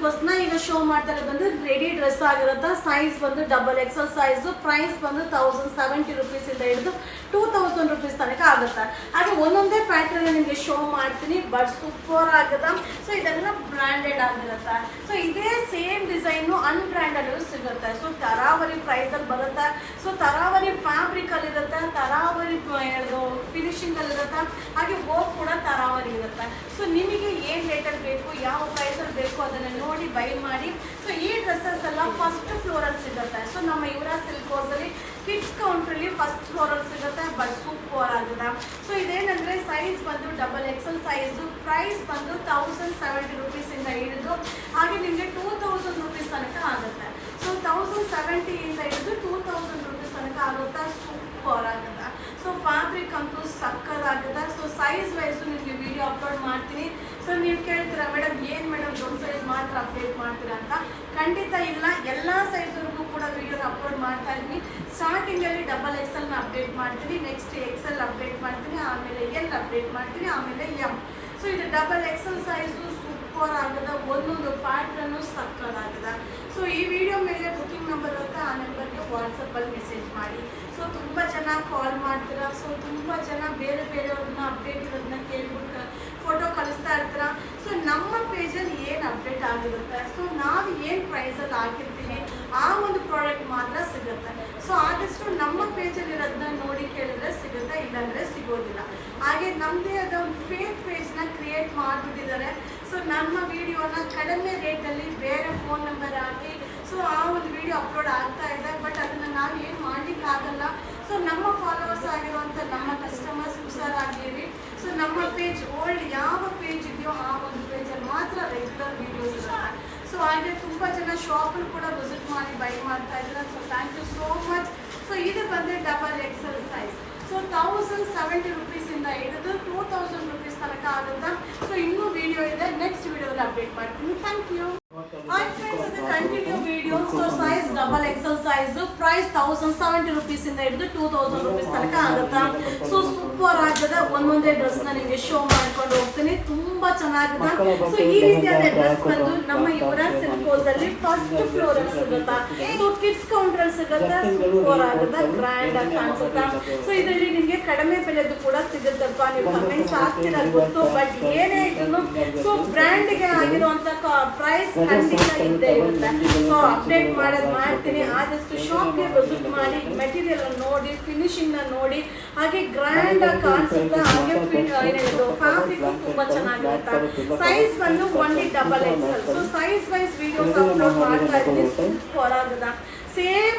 ಸಿಲ್ಕೋಸ್ನ ಈಗ ಶೋ ಮಾಡ್ತಾರೆ ಬಂದು ರೆಡಿ ಡ್ರೆಸ್ ಆಗಿರುತ್ತೆ. ಸೈಜ್ ಬಂದು ಡಬಲ್ ಎಕ್ಸೆಲ್ ಸೈಜ್. ಪ್ರೈಸ್ ಬಂದು 1070 rupees ಇಂದ ಹಿಡಿದು 2000 rupees ತನಕ ಆಗುತ್ತೆ. ಹಾಗೆ ಒಂದೊಂದೇ ಪ್ಯಾಟರ್ನ್ ನಿಮಗೆ ಶೋ ಮಾಡ್ತೀನಿ, ಬಟ್ ಸೂಪರ್ ಆಗುತ್ತೆ. ಸೊ ಇದೆಲ್ಲ ಬ್ರಾಂಡೆಡ್ ಆಗಿರುತ್ತೆ. ಸೊ ಇದೇ ಸೇಮ್ ಡಿಸೈನು ಅನ್ಬ್ರಾಂಡೆಡ್ ಸಿಗುತ್ತೆ. ಸೊ ತರಾವರಿ ಪ್ರೈಸ್ ಅಲ್ಲಿ ಬರುತ್ತೆ. ಸೊ ತರಾವರಿ ಫ್ಯಾಬ್ರಿಕ್ ಅಲ್ಲಿ ಇರುತ್ತೆ, ತರಾವರಿ ಫಿನಿಶಿಂಗ್ ಅಲ್ಲಿ ಇರುತ್ತೆ, ಹಾಗೆ ವರ್ಕ್ ಕೂಡ ತರಾವರಿ ಇರುತ್ತೆ. ಸೊ ನಿಮಗೆ ಏನ್ ರೇಟಲ್ಲಿ ಬೇಕು, ಯಾವ ಪ್ರೈಸ್ ಅಲ್ಲಿ ಬೇಕು ಅದನ್ನ ನೋಡಿ ಬೈ ಮಾಡಿ. ಸೊ ಈ ಡ್ರೆಸ್ಸಸ್ ಎಲ್ಲ ಫಸ್ಟ್ ಫ್ಲೋರ್ ಅಲ್ಲಿ ಸಿಗುತ್ತೆ. ಸೊ ನಮ್ಮ ಯುವರಾಜ್ ಸಿಲ್ಕೋಸ್ ಅಲ್ಲಿ ಕಿಡ್ಸ್ ಕೌಂಟ್ರಲ್ಲಿ ಫಸ್ಟ್ ಫ್ಲೋರ್ ಅಲ್ಲಿ ಸಿಗುತ್ತೆ, ಬಟ್ ಸೂಪರ್ ಆಗಿದೆ. ಸೊ ಇದೇನಂದ್ರೆ ಸೈಜ್ ಬಂದು ಡಬಲ್ ಎಕ್ಸೆಲ್ ಸೈಜ್. ಪ್ರೈಸ್ ಬಂದು 1070 rupees ಇಂದ ಹಿಡಿದು ಹಾಗೆ ನಿಮಗೆ 2000 rupees ತನಕ ಆಗುತ್ತೆ. ಸೊ 1070 ಇಂದ ಹಿಡಿದು 2000 rupees ತನಕ ಆಗುತ್ತೆ. ಸೂಪರ್ ಆಗುತ್ತೆ. ಸೊ ಫ್ಯಾಬ್ರಿಕ್ ಅಂತೂ ಸಕ್ಕದಾಗಿದೆ. ಸೊ ಸೈಜ್ ವೈಸ್ ನಿಮಗೆ ವಿಡಿಯೋ ಅಪ್ಲೋಡ್ ಮಾಡ್ತೀನಿ. ಸೊ ನೀವು ಕೇಳ್ತೀರಾ ಮೇಡಮ್ ಏನು ಮೇಡಮ್ ದೊಡ್ಡ ಸೈಜ್ ಮಾತ್ರ ಅಪ್ಡೇಟ್ ಮಾಡ್ತೀರಾ ಅಂತ. ಖಂಡಿತ ಇಲ್ಲ, ಎಲ್ಲ ಸೈಜ್ವರೆಗೂ ಕೂಡ ವಿಡಿಯೋನ ಅಪ್ಲೋಡ್ ಮಾಡ್ತಾ ಇದ್ದೀನಿ. ಸ್ಟಾರ್ಟಿಂಗಲ್ಲಿ ಡಬಲ್ ಎಕ್ಸೆಲ್ನ ಅಪ್ಡೇಟ್ ಮಾಡ್ತೀನಿ, ನೆಕ್ಸ್ಟ್ ಎಕ್ಸೆಲ್ ಅಪ್ಡೇಟ್ ಮಾಡ್ತೀನಿ, ಆಮೇಲೆ ಎಲ್ ಅಪ್ಡೇಟ್ ಮಾಡ್ತೀನಿ, ಆಮೇಲೆ ಎಮ್. ಸೊ ಇದು ಡಬಲ್ ಎಕ್ಸೆಲ್ ಸೈಜು ಸೂಪರ್ ಆಗಿದೆ. ಒಂದೊಂದು ಪ್ಯಾಟ್ರನ್ನು ಸಕ್ಕದಾಗಿದೆ. ಸೊ ಈ ವಿಡಿಯೋ ಮೇಲೆ ಬುಕಿಂಗ್ ನಂಬರ್ ಇರುತ್ತೆ, ಆ ನಂಬರ್ಗೆ ವಾಟ್ಸಪ್ಪಲ್ಲಿ ಮೆಸೇಜ್ ಮಾಡಿ. ಸೊ ತುಂಬ ಜನ ಕಾಲ್ ಮಾಡ್ತೀರಾ. ಸೊ ತುಂಬ ಜನ ಬೇರೆ ಬೇರೆಯವ್ರನ್ನ ಅಪ್ಡೇಟ್ ಇರೋದನ್ನ ಕೇಳ್ಬಿಟ್ಟು ಫೋಟೋ ಕಳಿಸ್ತಾ ಇರ್ತೀರ. ಸೊ ನಮ್ಮ ಪೇಜಲ್ಲಿ ಏನು ಅಪ್ಡೇಟ್ ಆಗಿರುತ್ತೆ, ಸೊ ನಾವು ಏನು ಪ್ರೈಸಲ್ಲಿ ಹಾಕಿರ್ತೀವಿ ಆ ಒಂದು ಪ್ರಾಡಕ್ಟ್ ಮಾತ್ರ ಸಿಗುತ್ತೆ. ಸೊ ಆದಷ್ಟು ನಮ್ಮ ಪೇಜಲ್ಲಿ ಇರೋದನ್ನ ನೋಡಿ ಕೇಳಿದ್ರೆ ಸಿಗುತ್ತೆ, ಇಲ್ಲಾಂದರೆ ಸಿಗೋದಿಲ್ಲ. ಹಾಗೆ ನಮ್ಮದೇ ಆದ ಒಂದು ಫೇಕ್ ಪೇಜ್ನ ಕ್ರಿಯೇಟ್ ಮಾಡಿಬಿಟ್ಟಿದ್ದಾರೆ. ಸೊ ನಮ್ಮ ವಿಡಿಯೋನ ಕಡಿಮೆ ರೇಟಲ್ಲಿ ಬೇರೆ ಫೋನ್ ನಂಬರ್ ಹಾಕಿ ಸೊ ಆ ಒಂದು ವಿಡಿಯೋ ಅಪ್ಲೋಡ್ ಆಗ್ತಾ ಇದೆ, ಬಟ್ ಅದನ್ನು ನಾವು ಏನು ಮಾಡಲಿಕ್ಕಾಗಲ್ಲ. ಸೊ ನಮ್ಮ ಫಾಲೋವರ್ಸ್ ಆಗಿರುವಂಥ ನಮ್ಮ ಕಸ್ಟಮರ್ಸ್ ಹುಷಾರಾಗಿರಿ. ಸೊ ನಮ್ಮ ಪೇಜ್ ಓಲ್ಡ್ ಯಾವ ಪೇಜ್ ಇದೆಯೋ ಆ ಒಂದು ಪೇಜಲ್ಲಿ ಮಾತ್ರ ರೆಗ್ಯುಲರ್ ವೀಡಿಯೋಸ್ ಇರುತ್ತೆ. ಸೊ ಹಾಗೆ ತುಂಬ ಜನ ಶಾಪಲ್ಲಿ ಕೂಡ ವಿಸಿಟ್ ಮಾಡಿ ಬೈ ಮಾಡ್ತಾ ಇದ್ದಾರೆ. So thank you so much. So ಇದು ಬಂದರೆ double XL size. So 1070 rupees ಇಂದ ಹಿಡಿದು 2000 rupees ತನಕ ಆಗುತ್ತೆ. ಸೊ ಇನ್ನೂ ವಿಡಿಯೋ ಇದೆ, ನೆಕ್ಸ್ಟ್ ವಿಡಿಯೋದಲ್ಲಿ ಅಪ್ಡೇಟ್ ಮಾಡ್ತೀನಿ. Thank you. ಹಾಯ್ ಫ್ರೆಂಡ್ಸ್, ಇದು continue video. So size double XL size. Price 1070 rupees ಇಂದ ಹಿಡಿದು 2000 rupees ತನಕ ಆಗುತ್ತೆ. ಸೊ ಸೂಪರ್ ಆಗಿದೆ. ಒಂದೊಂದೇ ಡ್ರೆಸ್ನ ನಿಮಗೆ ಶೋ ಮಾಡ್ಕೊಂಡು ಹೋಗ್ತೀನಿ, ತುಂಬಾ ಚೆನ್ನಾಗಿದೆ. ಸೊ ಈ ರೀತಿಯಾದ ಡ್ರೆಸ್ ಬಂದು ನಮ್ಮ ಯುವರಾಜ್ ಸಿಲ್ಕೋಸ್ ಅಲ್ಲಿ ಫಸ್ಟ್ ಫ್ಲೋರ್ ಅಲ್ಲಿ ಸಿಗುತ್ತಾ. ಸೊ ಕಿಡ್ಸ್ ಕೌಂಟರ್ ಅಲ್ಲಿ ಸಿಗುತ್ತೆ. ಸೂಪರ್ ಆಗಿದೆ, ಗ್ರ್ಯಾಂಡ್ ಆಗಿ ಕಾಣಿಸುತ್ತಾ. ಸೊ ಇದರಲ್ಲಿ ನಿಮಗೆ ಕಡಿಮೆ ಬೆಲೆದು ಕೂಡ ಸಿಗುತ್ತಪ್ಪ. ನೀವು ಕಮೆಂಟ್ಸ್ ಹಾಕ್ತೀರಾ ಗೊತ್ತು, ಬಟ್ ಏನೇ ಇದ್ರು ಸೊ ಬ್ರ್ಯಾಂಡ್ಗೆ ಆಗಿರುವಂತ ಪ್ರೈಸ್ ಖಂಡಿತ ಇದ್ದೇ ಇರುತ್ತೆ. ಸೊ ಅಪ್ಡೇಟ್ ಮಾಡೋದು ಮಾಡ್ತೀನಿ. ಆದಷ್ಟು ಶಾಪ್ಗೆ ವಿಸಿಟ್ ಮಾಡಿ, ಮೆಟೀರಿಯಲ್ ನೋಡಿ, ಫಿನಿಶಿಂಗ್ ನ ನೋಡಿ, ಹಾಗೆ ಗ್ರ್ಯಾಂಡ್ ಆಗಿ ಕಾಣಿಸುತ್ತೆ. ಹಾಗೆ ಏನಿದೆ ಫ್ಯಾಬ್ರಿಕ್ ತುಂಬಾ ಚೆನ್ನಾಗಿರುತ್ತೆ. ಸೈಜ್ ಬಂದು only double XL. So size wise videos upload ಮಾಡ್ತಾ ಇದ್ದೀನಿ. ಸೂಪರ್ ಆಗಿದೆ. ಸೇಮ್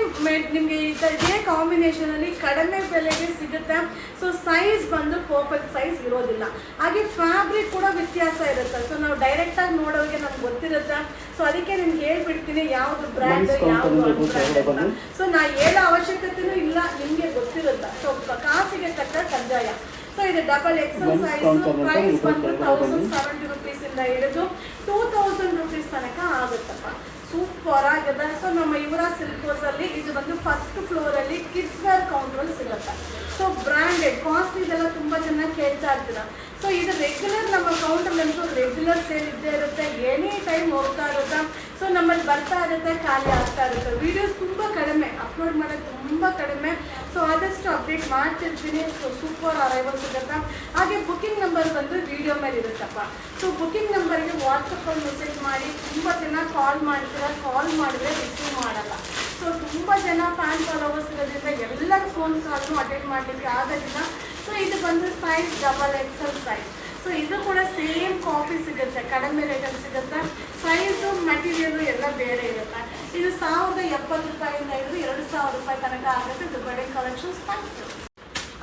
ನಿಮಗೆ ಇದೇ ಕಾಂಬಿನೇಷನ್ ಅಲ್ಲಿ ಕಡಿಮೆ ಬೆಲೆಗೆ ಸಿಗುತ್ತೆ. ಸೊ ಸೈಜ್ ಬಂದು ಪರ್ಫೆಕ್ಟ್ ಸೈಜ್ ಇರೋದಿಲ್ಲ. ಹಾಗೆ ಫ್ಯಾಬ್ರಿಕ್ ಕೂಡ ವ್ಯತ್ಯಾಸ ಇರುತ್ತೆ. ಸೊ ನಾವು ಡೈರೆಕ್ಟ್ ಆಗಿ ನೋಡೋರಿಗೆ ನಮ್ಗೆ ಗೊತ್ತಿರುತ್ತೆ. ಸೊ ಅದಕ್ಕೆ ನಿಮ್ಗೆ ಹೇಳ್ಬಿಡ್ತೀನಿ ಯಾವ್ದು ಬ್ರ್ಯಾಂಡ್ ಯಾವ್ದು ಅನ್ಬ್ರ್ಯಾಂಡ್ ಅಂತ. ಸೊ ನಾ ಹೇಳೋ ಅವಶ್ಯಕತೆನೂ ಇಲ್ಲ, ನಿಮ್ಗೆ ಗೊತ್ತಿರುತ್ತೆ. ಸೊ ಕಾಸಿಗೆ ತಕ್ಕ ಕಜ್ಜಾಯ. ಸೊ ಇದು ಡಬಲ್ ಎಕ್ಸೆಲ್ ಸೈಜ್. ಪ್ರೈಸ್ ಬಂದು 1070 rupees ಇಂದ ಹಿಡಿದು 2000 rupees ತನಕ ಆಗುತ್ತಪ್ಪ. ಸೂಪರ್ ಆಗಿದೆ. ಸೊ ನಮ್ಮ ಯುವರಾಜ್ ಸಿಲ್ಕೋಸ್ ಅಲ್ಲಿ ಇದು ಬಂದು ಫಸ್ಟ್ ಫ್ಲೋರ್ ಅಲ್ಲಿ ಕಿಡ್ಸ್ ವೇರ್ ಕೌಂಟರ್ ಸಿಗುತ್ತೆ. ಸೊ ಬ್ರಾಂಡೆಡ್ ಕಾಸ್ಟ್ ಇದೆಲ್ಲ ತುಂಬಾ ಜನ ಕೇಳ್ತಾ ಇರ್ತೀರ. ಸೊ ಇದು ರೆಗ್ಯುಲರ್ ನಮ್ಮ ಕೌಂಟರ್ ಅಂತೂ ರೆಗ್ಯುಲರ್ ಸೇಲ್ ಇದ್ದೇ ಇರುತ್ತೆ, ಎನಿ ಟೈಮ್ ಹೋಗ್ತಾ ಇರುತ್ತೆ. ಸೊ ನಮ್ಮಲ್ಲಿ ಬರ್ತಾ ಇರುತ್ತೆ, ಖಾಲಿ ಆಗ್ತಾ ಇರುತ್ತೆ. ವಿಡಿಯೋಸ್ ತುಂಬ ಕಡಿಮೆ ಅಪ್ಲೋಡ್ ಮಾಡೋದು, ತುಂಬ ಕಡಿಮೆ. ಸೊ ಆದಷ್ಟು ಅಪ್ಡೇಟ್ ಮಾಡ್ತಿರ್ತೀನಿ. ಸೊ ಸೂಪರ್ ಅರೈವಲ್ ಸಿಗುತ್ತೆ. ಹಾಗೆ ಬುಕಿಂಗ್ ನಂಬರ್ ಬಂದು ವಿಡಿಯೋ ಮೇಲೆ ಇರುತ್ತಪ್ಪ. ಸೊ ಬುಕಿಂಗ್ ನಂಬರ್ಗೆ ವಾಟ್ಸಪ್ಪಲ್ಲಿ ಮೆಸೇಜ್ ಮಾಡಿ. ತುಂಬ ಜನ ಕಾಲ್ ಮಾಡ್ತೀರಾ, ಕಾಲ್ ಮಾಡಿದ್ರೆ ರಿಸೀವ್ ಮಾಡಲ್ಲ. ಸೊ ತುಂಬ ಜನ ಫ್ಯಾನ್ ಫಾಲೋವರ್ಸ್ ಇರೋದ್ರಿಂದ ಎಲ್ಲರ ಫೋನ್ ಕಾಲ್ನು ಅಟೆಂಡ್ ಮಾಡಲಿಕ್ಕೆ ಆಗೋದಿಲ್ಲ. ಸೊ ಇದು ಬಂದು size double XL size. So ಇದು ಕೂಡ ಸೇಮ್ ಕಾಪಿ ಸಿಗುತ್ತೆ, ಕಡಿಮೆ ರೇಟಲ್ಲಿ ಸಿಗುತ್ತೆ. ಸೈಜು ಮೆಟೀರಿಯಲ್ ಎಲ್ಲ ಬೇರೆ ಇರುತ್ತೆ. ಇದು 1070 ರೂಪಾಯಿಂದ ಹಿಡಿದು 2000 ರೂಪಾಯಿ ತನಕ ಆಗುತ್ತೆ. ಇದು ಬಡೆ ಕಲೆಕ್ಷನ್ಸ್.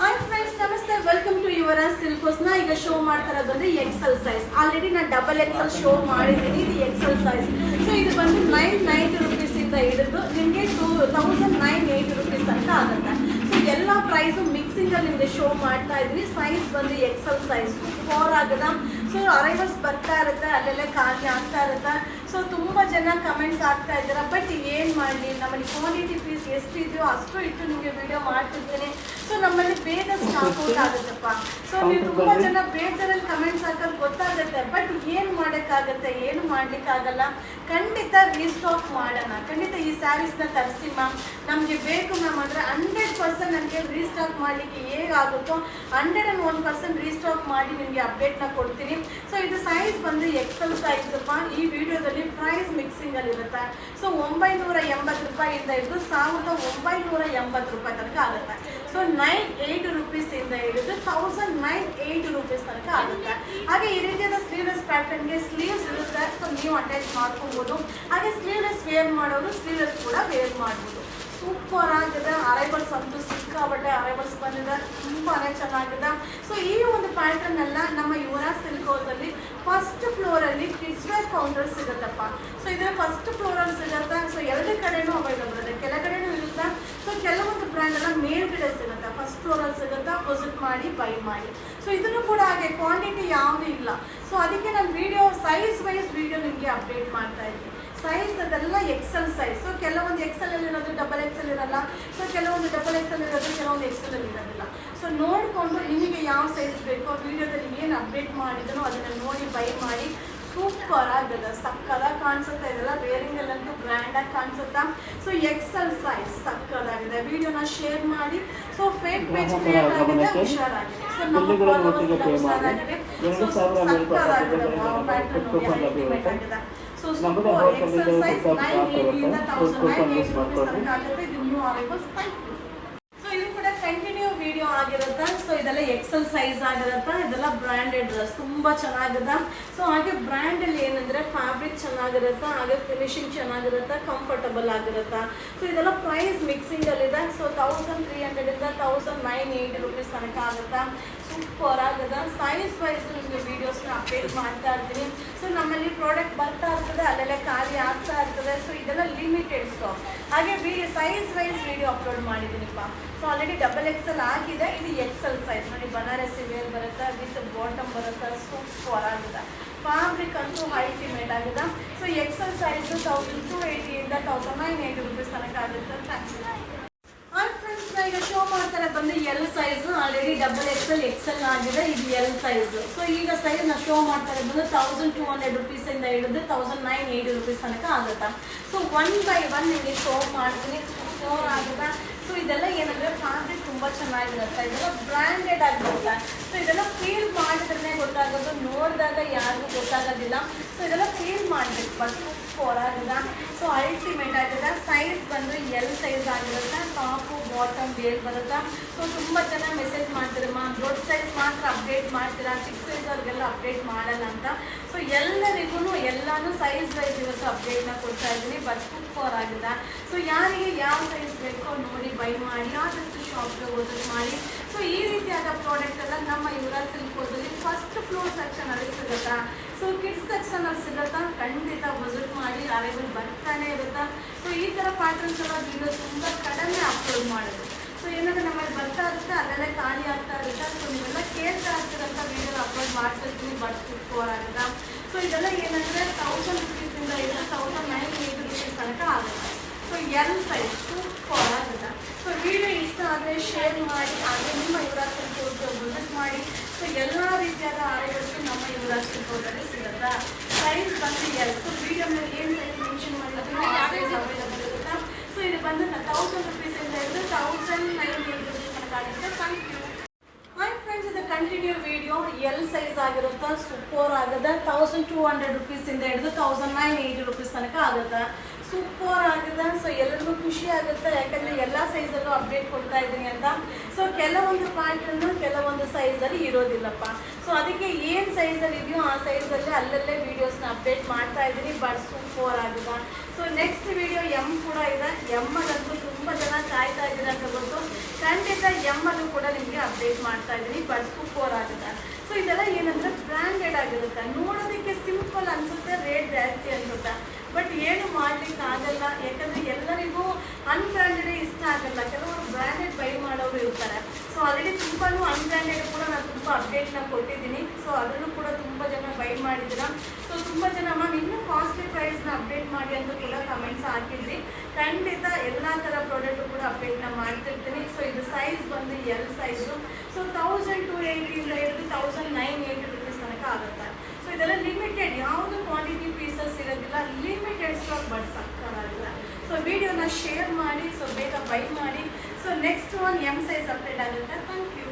ಹಾಯ್ ಫ್ರೆಂಡ್ಸ್, ನಮಸ್ತೆ, ವೆಲ್ಕಮ್ ಟು ಯುವರಾಜ್ ಸಿಲ್ಕೋಸ್ನ. ಈಗ ಶೋ ಮಾಡ್ತಾ ಬಂದ್ರೆ ಎಕ್ಸೆಲ್ ಸೈಜ್. ಆಲ್ರೆಡಿ ನಾನು ಡಬಲ್ ಎಕ್ಸೆಲ್ ಶೋ ಮಾಡಿದ್ದೀನಿ. ಇದು ಎಕ್ಸೆಲ್ ಸೈಜ್. ಸೊ ಇದು ಬಂದು 990 rupees ಇಂದ ಹಿಡಿದು ನಿಮಗೆ 1980 rupees ತನಕ ಆಗುತ್ತೆ. ಸೊ ಎಲ್ಲ ಪ್ರೈಸು ಮಿಕ್ಸಿಂಗ್ ಅಲ್ಲಿ ನಿಮಗೆ ಶೋ ಮಾಡ್ತಾ ಇದ್ವಿ. ಸೈಜ್ ಬಂದು ಎಕ್ಸೆಲ್ ಸೈಜ್. ಸೂಪರ್ ಆಗದ. ಸೊ ಅರೈವಲ್ಸ್ ಬರ್ತಾ ಇರುತ್ತೆ, ಅಲ್ಲೆಲ್ಲ ಖಾಲಿ ಆಗ್ತಾ ಇರುತ್ತೆ. ಸೊ ತುಂಬ ಜನ ಕಮೆಂಟ್ಸ್ ಆಗ್ತಾ ಇದ್ದೀರಾ, ಬಟ್ ಏನು ಮಾಡಲಿ, ನಮ್ಮಲ್ಲಿ ಕ್ವಾಲಿಟಿ ಪೀಸ್ ಎಷ್ಟಿದೆಯೋ ಅಷ್ಟು ಇಟ್ಟು ನಿಮಗೆ ವಿಡಿಯೋ ಮಾಡ್ತಿದ್ದೀನಿ. ಸೊ ನಮ್ಮಲ್ಲಿ ಬೇಗ ಸ್ಟಾಕ್ ಔಟ್ ಆಗುತ್ತಪ್ಪ. ಸೊ ನೀವು ತುಂಬ ಜನ ಬೇಜಾರಲ್ಲಿ ಕಮೆಂಟ್ಸ್ ಹಾಕೋದು ಗೊತ್ತಾಗುತ್ತೆ, ಬಟ್ ಏನು ಮಾಡೋಕ್ಕೆ ಮಾಡೋಕ್ಕಾಗತ್ತೆ, ಏನು ಮಾಡ್ಲಿಕ್ಕಾಗಲ್ಲ. ಖಂಡಿತ ರೀಸ್ಟಾಕ್ ಮಾಡೋಣ, ಖಂಡಿತ ಈ ಸ್ಯಾರೀಸ್ನ ತರಿಸಿ ಮ್ಯಾಮ್, ನಮಗೆ ಬೇಕು ಮ್ಯಾಮ್ ಅಂದರೆ 100% ನನಗೆ ರೀಸ್ಟಾಕ್ ಮಾಡಲಿಕ್ಕೆ ಹೇಗಾಗುತ್ತೋ 101% ರೀಸ್ಟಾಕ್ ಮಾಡಿ ನಿಮಗೆ ಅಪ್ಡೇಟ್ನ ಕೊಡ್ತೀನಿ. ಸೊ ಇದು ಸೈಜ್ ಬಂದು ಎಕ್ಸೆಲ್ ಸೈಜ್ ಅಪ್ಪ. ಈ ವಿಡಿಯೋದಲ್ಲಿ ಪ್ರೈಸ್ ಮಿಕ್ಸಿಂಗಲ್ಲಿ ಇರುತ್ತೆ. ಸೊ 980 ರೂಪಾಯಿಂದ ಹಿಡಿದು 1980 ರೂಪಾಯಿ ತನಕ ಆಗುತ್ತೆ. ಸೊ 98 ರುಪೀಸಿಂದ ಹಿಡಿದು 1098 ರುಪೀಸ್ ತನಕ ಆಗುತ್ತೆ. ಹಾಗೆ ಈ ರೀತಿಯಾದ ಸ್ಲೀವ್ಲೆಸ್ ಪ್ಯಾಟರ್ನ್ಗೆ ಸ್ಲೀವ್ಸ್ ಇರುತ್ತೆ, ಸೊ ನೀವು ಅಟ್ಯಾಚ್ ಮಾಡ್ಕೊಬೋದು. ಹಾಗೆ ಸ್ಲೀವ್ಲೆಸ್ ವೇರ್ ಮಾಡೋರು ಸ್ಲೀವ್ಲೆಸ್ ಕೂಡ ವೇರ್ ಮಾಡ್ಬೋದು. ಸೂಪರ್ ಆಗಿದೆ. ಅರೈವಲ್ಸ್ ಅಂತೂ ಸಿಕ್ಕಾಬಟ್ಟೆ ಅರೈವಲ್ಸ್ ಬಂದಿದೆ, ತುಂಬಾ ಚೆನ್ನಾಗಿದೆ. ಸೊ ಈ ಒಂದು ಪ್ಯಾಟರ್ನ್ ಎಲ್ಲ ನಮ್ಮ ಯುವರಾಜ್ ಸಿಲ್ಕ್ ಹೌಸಲ್ಲಿ ಫಸ್ಟ್ ಫ್ಲೋರಲ್ಲಿ ಕಿಡ್ಸ್ ವೇರ್ ಕೌಂಟರ್ ಸಿಗುತ್ತಪ್ಪ. ಸೊ ಇದರ ಫಸ್ಟ್ ಫ್ಲೋರಲ್ಲಿ ಸಿಗುತ್ತೆ. ಸೊ ಎರಡು ಕಡೆನೂ ಅವೈಲಬಲ್ ಇದೆ, ಕೆಳಗಡೆನೂ ಇರುತ್ತೆ. ಸೊ ಕೆಲವೊಂದು ಬ್ರ್ಯಾಂಡ್ ಎಲ್ಲ ಮೇಲ್ಗಡೆ ಸಿಗುತ್ತೆ, ಫಸ್ಟ್ ಫ್ಲೋರಲ್ಲಿ ಸಿಗುತ್ತೆ. ವಿಸಿಟ್ ಮಾಡಿ ಬೈ ಮಾಡಿ. ಸೊ ಇದನ್ನು ಕೂಡ ಹಾಗೆ ಕ್ವಾಂಟಿಟಿ ಯಾವುದೂ ಇಲ್ಲ. ಸೊ ಅದಕ್ಕೆ ನಾನು ವಿಡಿಯೋ ಸೈಜ್ ವೈಸ್ ವಿಡಿಯೋ ನಿಮಗೆ ಅಪ್ಡೇಟ್ ಮಾಡ್ತಾ ಇದ್ದೀನಿ. ಸೈಜ್ ಅದೆಲ್ಲ ಎಕ್ಸೆಲ್ ಸೈಜ್. ಸೊ ಕೆಲವೊಂದು ಎಕ್ಸೆಲ್ ಅಲ್ಲಿ ಇರೋದು ಡಬಲ್ ಎಕ್ಸೆಲ್ ಇರಲ್ಲ. ಸೊ ಕೆಲವೊಂದು ಡಬಲ್ ಎಕ್ಸೆಲ್ ಇರೋದು, ಕೆಲವೊಂದು ಎಕ್ಸೆಲ್ ಅಲ್ಲಿ ಇರೋದಿಲ್ಲ. ಸೊ ನೋಡಿಕೊಂಡು ನಿಮಗೆ ಯಾವ ಸೈಜ್ ಬೇಕೋ ವಿಡಿಯೋದಲ್ಲಿ ಏನು ಅಪ್ಡೇಟ್ ಮಾಡಿದನೋ ಅದನ್ನು ನೋಡಿ ಬೈ ಮಾಡಿ. ಸೂಪರ್ ಆಗಿದೆ, ಸಕ್ಕದಾಗಿ ಕಾಣಿಸುತ್ತೆ. ಇದೆಲ್ಲ ವೇರಿಂಗಲ್ಲಂತೂ ಬ್ರ್ಯಾಂಡಾಗಿ ಕಾಣಿಸುತ್ತಾ. ಸೊ ಎಕ್ಸೆಲ್ ಸೈಜ್ ಸಕ್ಕದಾಗಿದೆ. ವಿಡಿಯೋನ ಶೇರ್ ಮಾಡಿ. ಸೊ ಫೇಕ್ ಪೇಜ್ ಕ್ರಿಯೇಟ್ ಆಗಿದೆ, ಹುಷಾರಾಗಿದೆ. ಸೊ ನಮ್ಮ ಫಾಲೋವರ್ಸ್ ಹುಷಾರಾಗಿದೆ. ಸೊ ಸಕ್ಕದಾಗಿದೆ ಪ್ಯಾಟರ್ನ್ ನೋಡಿ, ಅಲ್ಟಿಮೇಟ್ ಆಗಿದೆ. ಸೊ ಸೂಪರ್ ಎಕ್ಸೆಲ್ ಸೈಜ್ 980 ಇಂದ 1980 ರೂಪೀಸ್ ತನಕ ಆಗುತ್ತೆ. ಇದು new arrivals. Thank you. So ಇದು ಕೂಡ ಕಂಟಿನ್ಯೂ ವಿಡಿಯೋ ಆಗಿರುತ್ತೆ. ಸೊ ಇದೆಲ್ಲ ಎಕ್ಸೆಲ್ ಸೈಜ್ ಆಗಿರುತ್ತೆ. ಇದೆಲ್ಲ ಬ್ರ್ಯಾಂಡೆಡ್ ಡ್ರೆಸ್, ತುಂಬಾ ಚೆನ್ನಾಗಿದೆ. ಸೊ ಹಾಗೆ ಬ್ರ್ಯಾಂಡ್ ಅಲ್ಲಿ ಏನಂದ್ರೆ ಫ್ಯಾಬ್ರಿಕ್ ಚೆನ್ನಾಗಿರುತ್ತೆ, ಹಾಗೆ ಫಿನಿಶಿಂಗ್ ಚೆನ್ನಾಗಿರುತ್ತೆ, ಕಂಫರ್ಟಬಲ್ ಆಗಿರುತ್ತೆ. ಸೊ ಇದೆಲ್ಲ ಪ್ರೈಸ್ ಮಿಕ್ಸಿಂಗ್ ಅಲ್ಲಿ ಇದೆ. ಸೊ 1300 ಇಂದ 1980 ರೂಪೀಸ್ ತನಕ ಆಗುತ್ತೆ. ಸೂಪರ್ ಆಗಿದೆ. ಸೈಜ್ ವೈಸ್ ನಿಮಗೆ ವಿಡಿಯೋಸ್ನ ಅಪ್ಡೇಟ್ ಮಾಡ್ತಾ ಇರ್ತೀನಿ. ಸೊ ನಮ್ಮಲ್ಲಿ ಪ್ರಾಡಕ್ಟ್ ಬರ್ತಾ ಇರ್ತದೆ, ಅಲ್ಲೆಲ್ಲ ಖಾಲಿ ಆಗ್ತಾ ಇರ್ತದೆ. ಸೊ ಇದೆಲ್ಲ ಲಿಮಿಟೆಡ್ ಸ್ಟಾಕ್. ಹಾಗೆ video size wise video upload ಮಾಡಿದ್ದೀನಿಪ್ಪ. ಸೊ ಆಲ್ರೆಡಿ ಡಬಲ್ ಎಕ್ಸೆಲ್ ಆಗಿದೆ, ಇದು ಎಕ್ಸೆಲ್ ಸೈಜ್ ನೋಡಿ. ಬನಾರಸಿ ವೇರ್ ಬರುತ್ತೆ, ವಿತ್ ಬಾಟಮ್ ಬರುತ್ತೆ. ಸೂಪರ್ ಆಗಿದೆ. ಫ್ಯಾಬ್ರಿಕ್ ಅಂತೂ ಅಲ್ಟಿಮೇಟ್ ಆಗಿದೆ. ಸೊ ಎಕ್ಸೆಲ್ ಸೈಜ್ 1280 ಇಂದ 1980 ರೂಪೀಸ್ ತನಕ ಆಗುತ್ತೆ. ಫ್ರೆಂಡ್ಸ್ ಈಗ ಶೋ ಮಾಡ್ತಾರೆ ಬಂದು L size. Already double XL XL ಆಗಿದೆ, ಇದು ಎಲ್ ಸೈಜ್. ಸೊ ಈಗ ಸೈಜ್ ನಾ ಶೋ ಮಾಡ್ತಾರೆ ಬಂದು 1200 ರೂಪೀಸಿಂದ ಹಿಡಿದು 1980 ರೂಪೀಸ್ ತನಕ ಆಗುತ್ತೆ. ಸೊ 1 by 1 ನಿಮಗೆ ಶೋ ಮಾಡ್ತೀನಿ. ಶೋರ್ ಆಗಿದೆ. ಸೊ ಇದೆಲ್ಲ ಏನಂದ್ರೆ ಫ್ಯಾಬ್ರಿಕ್ ತುಂಬಾ ಚೆನ್ನಾಗಿರುತ್ತೆ, ಇದೆಲ್ಲ ಬ್ರ್ಯಾಂಡೆಡ್ ಆಗಿರುತ್ತೆ. ಸೊ ಇದೆಲ್ಲ ಫೀಲ್ ಮಾಡಿದ್ರೆ ಗೊತ್ತಾಗೋದು, ನೋಡಿದಾಗ ಯಾರಿಗೂ ಗೊತ್ತಾಗೋದಿಲ್ಲ. ಸೊ ಇದೆಲ್ಲ ಫೀಲ್ ಮಾಡಬೇಕು, ಬಟ್ ಸೂಪರ್ ಆಗಿದೆ. ಸೊ ಅಲ್ಟಿಮೇಟ್ ಆಗಿದೆ. ಸೈಜ್ ಬಂದು ಎಲ್ ಸೈಜ್ ಆಗಿರುತ್ತೆ. ಟಾಪು ಬಾಟಮ್ ವೇರ್ ಬರುತ್ತೆ. ಸೊ ತುಂಬ ಜನ ಮೆಸೇಜ್ ಮಾಡ್ತೀರಮ್ಮ, ದೊಡ್ಡ ಸೈಜ್ ಮಾತ್ರ ಅಪ್ಡೇಟ್ ಮಾಡ್ತೀರಾ, ಚಿಕ್ಕ ಸೈಜ್ ಅವ್ರಿಗೆಲ್ಲ ಅಪ್ಡೇಟ್ ಮಾಡಲ್ಲ ಅಂತ. ಸೊ ಎಲ್ಲರಿಗೂ ಎಲ್ಲಾನು ಸೈಜ್ ವೈಸ್ ಇವತ್ತು ಅಪ್ಡೇಟ್ನ ಕೊಡ್ತಾ ಇದ್ದೀನಿ, ಬಟ್ ಸೂಪರ್ ಆಗಿದೆ. ಸೊ ಯಾರಿಗೆ ಯಾವ ಸೈಜ್ ಬೇಕೋ ನೋಡಿ ಬೈ ಮಾಡಿ, ಆದಷ್ಟು ಶಾಪ್ಗೆ ವಿಸಿಟ್ ಮಾಡಿ. ಸೊ ಈ ರೀತಿಯಾದ ಪ್ರಾಡಕ್ಟ್ ಎಲ್ಲ ನಮ್ಮ ಯುವರಾಜ್ ಸಿಲ್ಕ್ ಹೌಸಲ್ಲಿ ಫಸ್ಟ್ ಫ್ಲೋರ್ ಸೆಕ್ಷನ್ ಅಲ್ಲಿ ಸಿಗುತ್ತಾ. ಸೊ ಕಿಡ್ಸ್ ಸೆಕ್ಷನ್ ಅಲ್ಲಿ ಸಿಗುತ್ತಾ, ಖಂಡಿತ ವಿಸಿಟ್ ಮಾಡಿ. ಅರೈವಲ್ ಬರ್ತಾನೆ ಇರುತ್ತಾ. ಸೊ ಈ ಥರ ಪ್ಯಾಟರ್ನ್ಸ್ ಎಲ್ಲ ವಿಡಿಯೋ ತುಂಬ ಕಡಿಮೆ ಅಪ್ಲೋಡ್ ಮಾಡೋದು. ಸೊ ಏನಂದ್ರೆ ನಮ್ಮಲ್ಲಿ ಬರ್ತಾ ಇರುತ್ತೆ, ಅಲ್ಲೆಲ್ಲ ಖಾಲಿ ಆಗ್ತಾ ಇರುತ್ತೆ. ಸೊ ನೀವೆಲ್ಲ ಕೇಳ್ತಾ ಇರ್ತೀರಂತ ವಿಡಿಯೋ ಅಪ್ಲೋಡ್ ಮಾಡ್ತಿರ್ತೀನಿ, ಬಟ್ ಸೂಪರ್ ಆಗುತ್ತೆ. ಸೊ ಇದೆಲ್ಲ ಏನಂದರೆ 1000 ರೂಪೀಸಿಂದ ಇಲ್ಲ 1980 ರೂಪೀಸ್ ತನಕ ಆಗುತ್ತೆ. ಸೊ ಎಲ್ ಸೈಜ್ ಸೂಪರ್ ಆಗುತ್ತೆ. ಸೊ ವಿಡಿಯೋ ಇಷ್ಟ ಆದರೆ ಶೇರ್ ಮಾಡಿ, ಹಾಗೆ ನಿಮ್ಮ ಯುವರಾಜ್ ಸಿಲ್ಕ್ ಹೌಸ್ಗೆ ವಿಸಿಟ್ ಮಾಡಿ. ಸೊ ಎಲ್ಲ ರೀತಿಯಾದ ಆರೈವಲ್ಸ್ ನಮ್ಮ ಯುವರಾಜ್ ಸಿಲ್ಕ್ ಹೌಸಲ್ಲಿ ಸಿಗುತ್ತಾ. ಸೈಜ್ ಬಂದು ಎಲ್. ಸೊ ವಿಡಿಯೋ ಮೇಲೆ ಏನು ಸೈಜ್ ಮೆನ್ಷನ್ ಮಾಡಿರ್ತೀವಿ ಆ ಸೈಜ್ ಅವೈಲಬಲ್ ಇರುತ್ತಾ. ಸೊ ಇದು ಬಂದು 1000 ರೂಪೀಸಿಂದ ಹಿಡಿದು 1980 ರೂಪೀಸ್ ತನಕ ಆಗುತ್ತೆ. Thank you. ಹಾಯ್ ಫ್ರೆಂಡ್ಸ್, ಇದು ಕಂಟಿನ್ಯೂ ವಿಡಿಯೋ ಎಲ್ ಸೈಜ್ ಆಗಿರುತ್ತೆ. ಸೂಪರ್ ಆಗಿದೆ. 1200 ರೂಪೀಸಿಂದ ಹಿಡಿದು 1980 ರೂಪೀಸ್ ತನಕ ಆಗುತ್ತೆ. ಸೂಪರ್ ಆಗಿದೆ. ಸೊ ಎಲ್ಲರಿಗೂ ಖುಷಿ ಆಗುತ್ತೆ, ಯಾಕಂದರೆ ಎಲ್ಲ ಸೈಜಲ್ಲೂ ಅಪ್ಡೇಟ್ ಕೊಡ್ತಾ ಇದ್ದೀನಿ ಅಂತ. ಸೊ ಕೆಲವೊಂದು ಪ್ಯಾಟರ್ನು ಕೆಲವೊಂದು ಸೈಜಲ್ಲಿ ಇರೋದಿಲ್ಲಪ್ಪ. ಸೊ ಅದಕ್ಕೆ ಏನು ಸೈಜಲ್ಲಿ ಇದೆಯೋ ಆ ಸೈಜಲ್ಲಿ ಅಲ್ಲಲ್ಲೇ ವೀಡಿಯೋಸ್ನ ಅಪ್ಡೇಟ್ ಮಾಡ್ತಾ ಇದ್ದೀನಿ, ಬಟ್ ಸೂಪರ್ ಆಗಿದೆ. ಸೊ ನೆಕ್ಸ್ಟ್ ವಿಡಿಯೋ ಎಮ್ ಕೂಡ ಇದೆ. ಎಮ್ಮಲ್ಲಂತೂ ತುಂಬ ಜನ ಕಾಯ್ತಾ ಇದ್ದೀರಾ ಅಂತ ಗೊತ್ತು. ಖಂಡಿತ ಎಮ್ಮಲ್ಲೂ ಕೂಡ ನಿಮಗೆ ಅಪ್ಡೇಟ್ ಮಾಡ್ತಾ ಇದ್ದೀನಿ, ಬಟ್ ಸೂಪರ್ ಆಗಿದೆ. ಸೊ ಇದೆಲ್ಲ ಏನಂದರೆ ಬ್ರ್ಯಾಂಡೆಡ್ ಆಗಿರುತ್ತೆ. ನೋಡೋದಕ್ಕೆ ಸಿಂಪಲ್ ಅನಿಸುತ್ತೆ, ರೇಟ್ ಜಾಸ್ತಿ ಅನಿಸುತ್ತೆ, ಬಟ್ ಏನು ಮಾಡ್ಲಿಕ್ಕೆ ಆಗಲ್ಲ. ಯಾಕಂದರೆ ಎಲ್ಲರಿಗೂ ಅನ್ಬ್ರ್ಯಾಂಡೆಡೇ ಇಷ್ಟ ಆಗಲ್ಲ. ಕೆಲವರು ಬ್ರ್ಯಾಂಡೆಡ್ ಬೈ ಮಾಡೋರು ಇರ್ತಾರೆ. ಸೊ ಆಲ್ರೆಡಿ ತುಂಬಾ ಅನ್ಬ್ರ್ಯಾಂಡೆಡ್ ಕೂಡ ನಾನು ತುಂಬ ಅಪ್ಡೇಟ್ನ ಕೊಟ್ಟಿದ್ದೀನಿ. ಸೊ ಅದನ್ನು ಕೂಡ ತುಂಬ ಜನ ಬೈ ಮಾಡಿದ್ದೀರಾ. ಸೊ ತುಂಬ ಜನ ಮ್ಯಾಮ್ ಇನ್ನೂ ಕಾಸ್ಟ್ಲಿ ಪ್ರೈಸ್ನ ಅಪ್ಡೇಟ್ ಮಾಡಿ ಅಂತ ಕೂಡ ಕಮೆಂಟ್ಸ್ ಹಾಕಿದ್ರಿ. ಖಂಡಿತ ಎಲ್ಲ ಥರ ಪ್ರಾಡಕ್ಟು ಕೂಡ ಅಪ್ಡೇಟ್ನ ಮಾಡ್ತಿರ್ತೀನಿ. ಸೊ ಇದು ಸೈಜ್ ಬಂದು ಎಲ್ ಸೈಜು. ಸೊ 1280 ಇಂದ ಹಿಡಿದು 1980 ರೂಪೀಸ್ ತನಕ ಆಗುತ್ತೆ. ಸೊ ಇದೆಲ್ಲ ಲಿಮಿಟೆಡ್, ಯಾವುದು ಶೇರ್ ಮಾಡಿ. ಸೊ ಬೇಗ ಬೈ ಮಾಡಿ. So next one M size update ಆಗುತ್ತೆ. Thank you.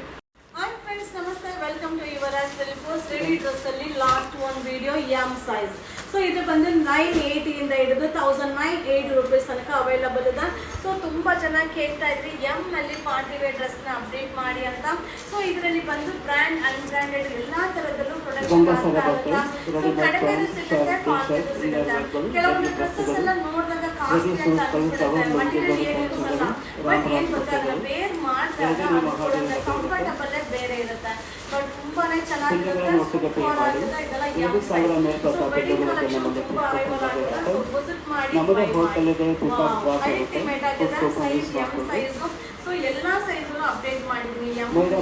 ಹಾಯ್ ಫ್ರೆಂಡ್ಸ್, ನಮಸ್ತೆ, welcome to Yuvraj post ready dress ಅಲ್ಲಿ last one video M size. So ಇದು ಬಂದು 980 ಇಂದ ಹಿಡಿದು 1980 ರೂಪೀಸ್ ತನಕ ಅವೈಲಬಲ್ ಇದೆ. ಸೊ ತುಂಬಾ ಚೆನ್ನಾಗಿ ಕೇಳ್ತಾ ಇದ್ರಿ ಎಮ್ ನಲ್ಲಿ ಪಾರ್ಟಿ ವೇರ್ ಡ್ರೆಸ್ ನ ಅಪ್ಡೇಟ್ ಮಾಡಿ ಅಂತ. ಸೊ ಇದರಲ್ಲಿ ಬಂದು ಬ್ರ್ಯಾಂಡ್ ಅನ್ಬ್ರಾಂಡೆಡ್ ಎಲ್ಲಾ ತರದಲ್ಲೂ ಪ್ರೊಡಕ್ಷನ್ ಆಗ್ತಾ ಇರುತ್ತೆ. ಸೊ ಕಡಿಮೆ ಸಿಗುತ್ತೆ, ಕ್ವಾಲಿಟಿ ಸಿಗುತ್ತೆ. ಕೆಲವೊಂದು ಡ್ರೆಸ್ಸಸ್ ಎಲ್ಲ ನೋಡಿದಾಗ ಕಾಸ್ಟ್ಲಿ ಅಂತ ಅನ್ಸುತ್ತೆ, ಮಟೀರಿಯಲ್ ಏನು ಅಲ್ಲ, ಬಟ್ ಏನ್ ಗೊತ್ತಾಗಲ್ಲ, ವೇರ್ ಮಾಡಿದಾಗ ಅನ್ಕೊಳ್ಳೋದು ಕಂಫರ್ಟಬಲ್ ಬೇರೆ ಇರುತ್ತೆ. ಬಟ್ ತುಂಬಾನೇ ಚೆನ್ನಾಗಿರುತ್ತೆ, ಸೂಪರ್ ಆಗಿದೆ. ಇದೆಲ್ಲ M size. So wedding collection ತುಂಬಾ ಅವೈಲಬಲ್ ಆಗಿದೆ. ಸೊ ವಿಸಿಟ್ ಮಾಡಿ. ಅಲ್ಟಿಮೇಟ್ ಆಗಿದೆ. Size M size. ಸೊ ಎಲ್ಲಾ ಸೈಜ್ ಅಪ್ಡೇಟ್ ಮಾಡಿದೀನಿ. ಎಮ್ ಮಾಡ್ತಾ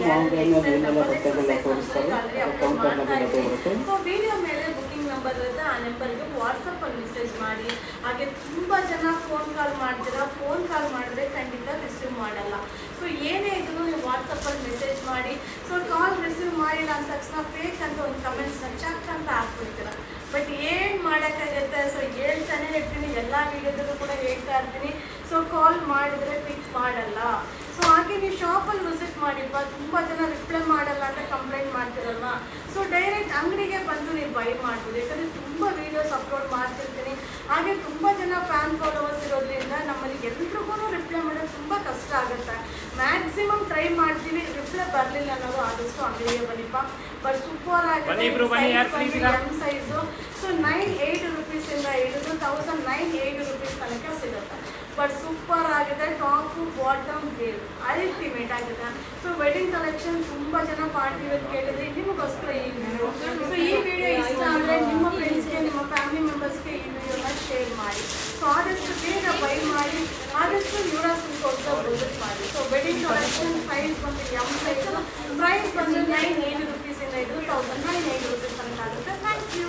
ಇದ್ದೀನಿ. ಸೊ ವಿಡಿಯೋ ಮೇಲೆ ಬುಕಿಂಗ್ ನಂಬರ್ ಇರುತ್ತೆ, ಆ ನಂಬರ್ಗೆ ವಾಟ್ಸಪ್ ಅಲ್ಲಿ ಮೆಸೇಜ್ ಮಾಡಿ. ಹಾಗೆ ತುಂಬಾ ಜನ ಫೋನ್ ಕಾಲ್ ಮಾಡ್ತೀರಾ, ಫೋನ್ ಕಾಲ್ ಮಾಡಿದ್ರೆ ಖಂಡಿತ ರಿಸೀವ್ ಮಾಡಲ್ಲ. ಸೊ ಏನೇ ಇದ್ರು ನೀವು ವಾಟ್ಸಪ್ ಅಲ್ಲಿ ಮೆಸೇಜ್ ಮಾಡಿ. ಸೊ ಕಾಲ್ ರಿಸೀವ್ ಮಾಡಿಲ್ಲ ಅಂದ ತಕ್ಷಣ ಫೇಕ್ ಅಂತ ಒಂದು ಕಮೆಂಟ್ಸ್ನ ಚಕ್ ಅಂತ ಹಾಕ್ಬಿಡ್ತೀರ. ಬಟ್ ಏನು ಮಾಡೋಕ್ಕಾಗುತ್ತೆ? ಸೊ ಹೇಳ್ತಾನೆ ಇರ್ತೀನಿ, ಎಲ್ಲ ವಿಡಿಯೋದಲ್ಲೂ ಕೂಡ ಹೇಳ್ತಾ ಇರ್ತೀನಿ. ಸೊ ಕಾಲ್ ಮಾಡಿದರೆ ಪಿಕ್ ಮಾಡಲ್ಲ. ಸೊ ಹಾಗೆ ನೀವು ಶಾಪಲ್ಲಿ ವಿಸಿಟ್ ಮಾಡಿಪ್ಪ, ತುಂಬ ಜನ ರಿಪ್ಲೈ ಮಾಡಲ್ಲ ಅಂತ ಕಂಪ್ಲೇಂಟ್ ಮಾಡ್ತಿರಲ್ವ. ಸೊ ಡೈರೆಕ್ಟ್ ಅಂಗಡಿಗೆ ಬಂದು ನೀವು ಬೈ ಮಾಡ್ಬೋದು. ಯಾಕಂದರೆ ತುಂಬ ವೀಡಿಯೋಸ್ ಅಪ್ಲೋಡ್ ಮಾಡ್ತಿರ್ತೀನಿ. ಹಾಗೆ ತುಂಬ ಜನ ಫ್ಯಾನ್ ಫಾಲೋವರ್ಸ್ ಇರೋದ್ರಿಂದ ನಮ್ಮಲ್ಲಿ ಎಲ್ರಿಗೂ ರಿಪ್ಲೈ ಮಾಡೋದು ತುಂಬ ಕಷ್ಟ ಆಗುತ್ತೆ. ಮ್ಯಾಕ್ಸಿಮಮ್ ಟ್ರೈ ಮಾಡ್ತೀವಿ, ರಿಪ್ಲೈ ಬರಲಿಲ್ಲ ಅನ್ನೋದು ಆದಷ್ಟು ಅಂಗಡಿಗೆ ಬನ್ನಿಪ್ಪ. ಬಟ್ ಸೂಪರ್ ಆಗಿದೆ ಎಮ್ ಸೈಜು. ಸೊ 980 ರೂಪೀಸಿಂದ ಹಿಡಿದು 1980 ರೂಪೀಸ್ ತನಕ ಸಿಗುತ್ತೆ. ಬಟ್ ಸೂಪರ್ ಆಗಿದೆ. ಟಾಪು ಬಾಟಮ್ ವೇವ್ ಅಲ್ಟಿಮೇಟ್ ಆಗಿದೆ. ಸೊ ವೆಡ್ಡಿಂಗ್ ಕಲೆಕ್ಷನ್ ತುಂಬ ಜನ ಪಾರ್ಟಿ ವೇರ್ ಕೇಳಿದ್ರೆ ನಿಮಗೋಸ್ಕರ ಈ ವಿಡಿಯೋ. ಸೊ ಈ ವಿಡಿಯೋ ಇಷ್ಟ ಆದರೆ ನಿಮ್ಮ ಫ್ರೆಂಡ್ಸ್ಗೆ, ನಿಮ್ಮ ಫ್ಯಾಮಿಲಿ ಮೆಂಬರ್ಸ್ಗೆ ಈ ವಿಡಿಯೋನ ಶೇರ್ ಮಾಡಿ. ಸೊ ಆದಷ್ಟು ಬೇಗ ಬೈ ಮಾಡಿ, ಆದಷ್ಟು ಯುವರಾಜ್ ಕೊಟ್ಟು ವಿಸಿಟ್ ಮಾಡಿ. ಸೊ ವೆಡ್ಡಿಂಗ್ ಕಲೆಕ್ಷನ್ ಸೈಜ್ ಬಂದು ಎಮ್ ಸೈಜ್. ಪ್ರೈಸ್ ಬಂದು 980 ರೂಪೀಸಿಂದ ಇದು 1980 ರೂಪೀಸ್ ತನಕ ಆಗುತ್ತೆ. Thank you.